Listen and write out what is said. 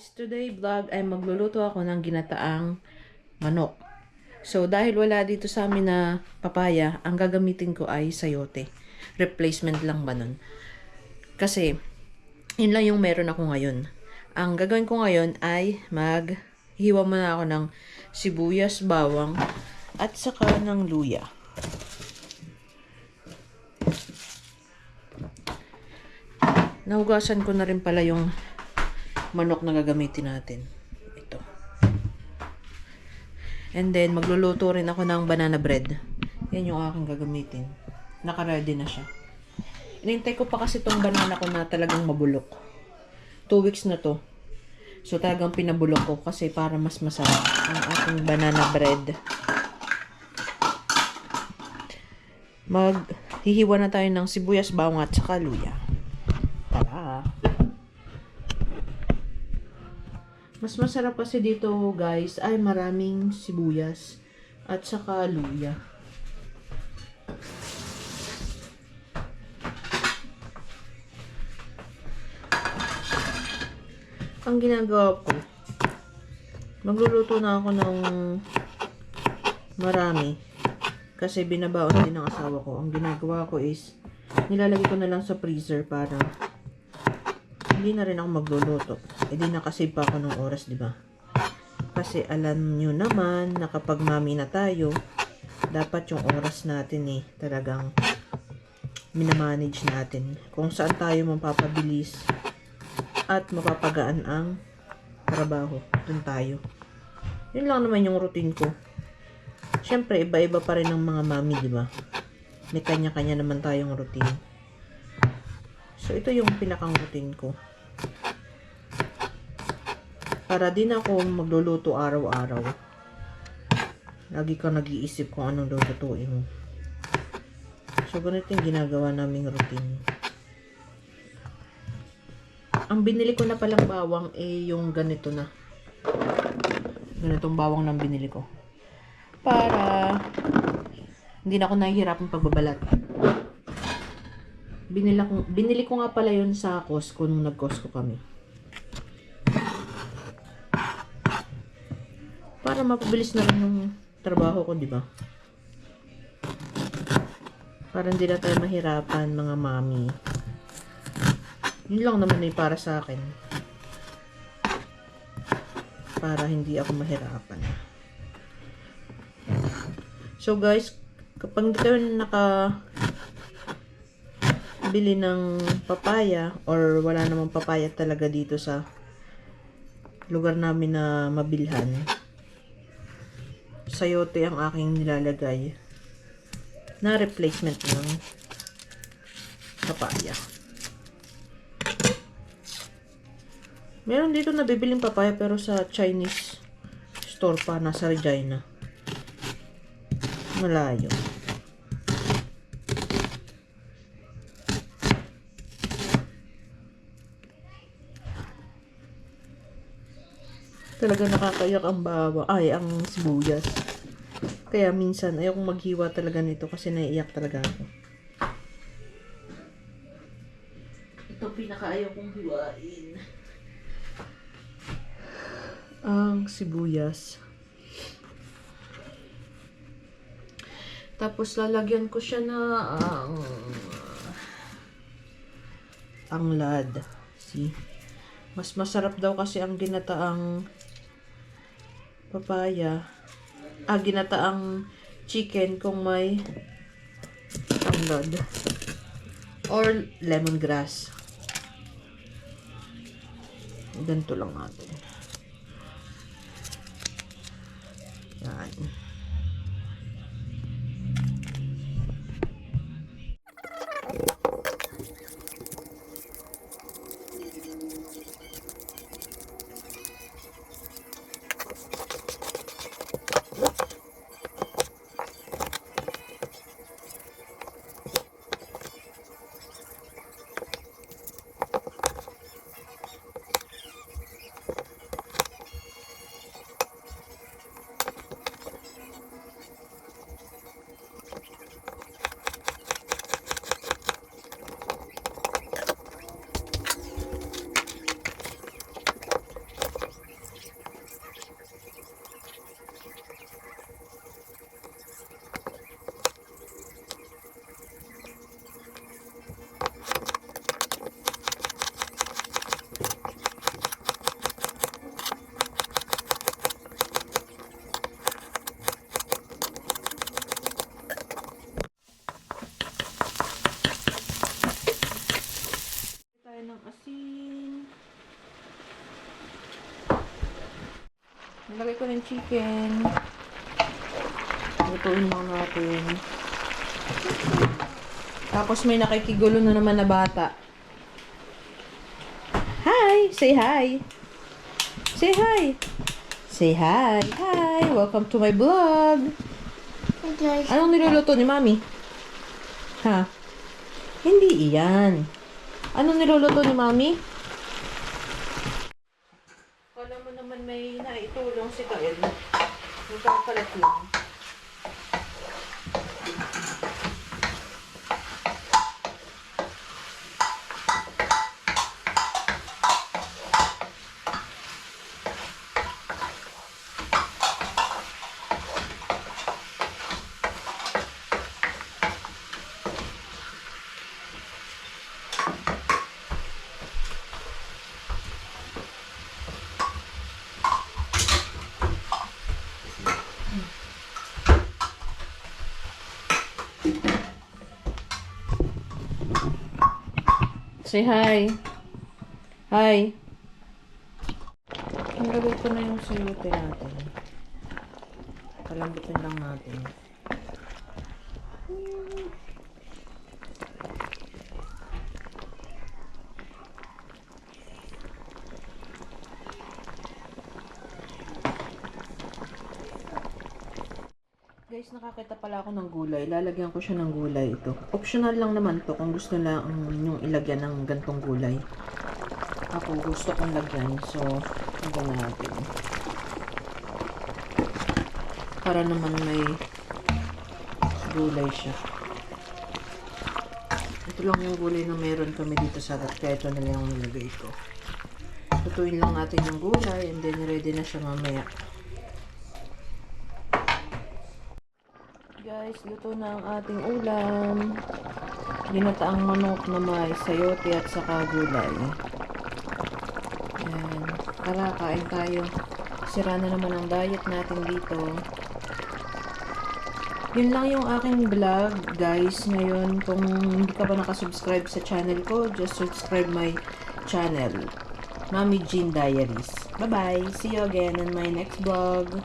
guys, today vlog ay magluluto ako ng ginataang manok. So dahil wala dito sa amin na papaya, ang gagamitin ko ay sayote. Replacement lang ba nun? Kasi yun lang yung meron ako ngayon. Ang gagawin ko ngayon ay maghiwa muna ako ng sibuyas, bawang at saka ng luya. Nahugasan ko na rin pala yung manok na gagamitin natin. Ito. And then, magluluto rin ako ng banana bread. Yan yung aking gagamitin. Naka-ready na siya. Inintay ko pa kasi tong banana ko na talagang mabulok. 2 weeks na to. So, talagang pinabulok ko kasi para mas masarap ang aking banana bread. Maghihiwa na tayo ng sibuyas, bawang at saka luya. Tara! Mas masarap kasi dito guys ay maraming sibuyas at saka luya. Ang ginagawa ko, magluluto na ako ng marami kasi binabaon din ng asawa ko. Ang ginagawa ko is nilalagay ko na lang sa freezer para hindi na rin ako magluluto. E di nakasave pa ako ng oras, di ba? Kasi alam nyo naman na kapag mami na tayo, dapat yung oras natin talagang minamanage natin. Kung saan tayo mapapabilis at mapapagaan ang trabaho. Dun tayo. Yun lang naman yung routine ko. Siyempre, iba-iba pa rin ng mga mami, di ba? May kanya-kanya naman tayong routine. So, ito yung pinakang routine ko. Para din ako magluluto araw-araw. Lagi kang nag-iisip kung anong lulutuin mo. So, ganito yung ginagawa naming routine. Ang binili ko na palang bawang yung ganito na. Ganitong bawang lang binili ko. Para hindi na ako nahihirapan pagbabalat. Binili ko nga pala yun sa Costco nung nag-Costco kami. Para mapabilis na rin yung trabaho ko, di ba? Para hindi na tayo mahirapan, mga mami. Yun lang naman para sa akin. Para hindi ako mahirapan. So guys, kapag hindi kayo bili ng papaya or wala namang papaya talaga dito sa lugar namin na mabilhan, sayote ang aking nilalagay na replacement ng papaya. Meron dito nabibiling papaya pero sa Chinese store pa, nasa Regina. Malayo. Talaga nakakayak ang ang sibuyas. Kaya minsan ayokong maghiwa talaga nito kasi naiiyak talaga ako. Ito pinakaayaw kong hiwain. Ang sibuyas. Tapos lalagyan ko siya na tanglad. See? Mas masarap daw kasi ang ginataang papaya. Ginataang chicken kung may tanglad. Or lemongrass. Ganito lang natin. Yan. ng asin. Nilagay ko ng chicken. Lutuin lang natin. Tapos may nakikigulo na naman na bata. Hi! Say hi! Say hi! Say hi! Hi! Welcome to my vlog! Anong niluluto ni Mami? Ha? Hindi iyan. Anong niluluto ni Mami? Kala mo naman may naitulong si Kael. Magkakalat lang. Say hi. Hi. Nilagay ko na yung sayote natin. Palambutin lang natin. Guys, nakakita pala ako ng gulay. Lalagyan ko siya ng gulay ito. Optional lang naman to kung gusto lang yung ilagyan ng gantong gulay. Ako gusto kong lagyan. So, lagyan natin. Para naman may gulay siya. Ito lang yung gulay na meron kami dito sa rat. Kaya ito na lang yung nilagay ko. Tutuin lang natin yung gulay and then ready na siya mamaya. Guys, luto na ang ating ulam. Ginataang manok na may sayote at saka gulay. Ayan. Tara, kain tayo. Sira na naman ang diet natin dito. Yun lang yung aking vlog, guys. Ngayon, kung hindi ka pa nakasubscribe sa channel ko, just subscribe my channel. Mami Jean Diaries. Bye-bye! See you again in my next vlog.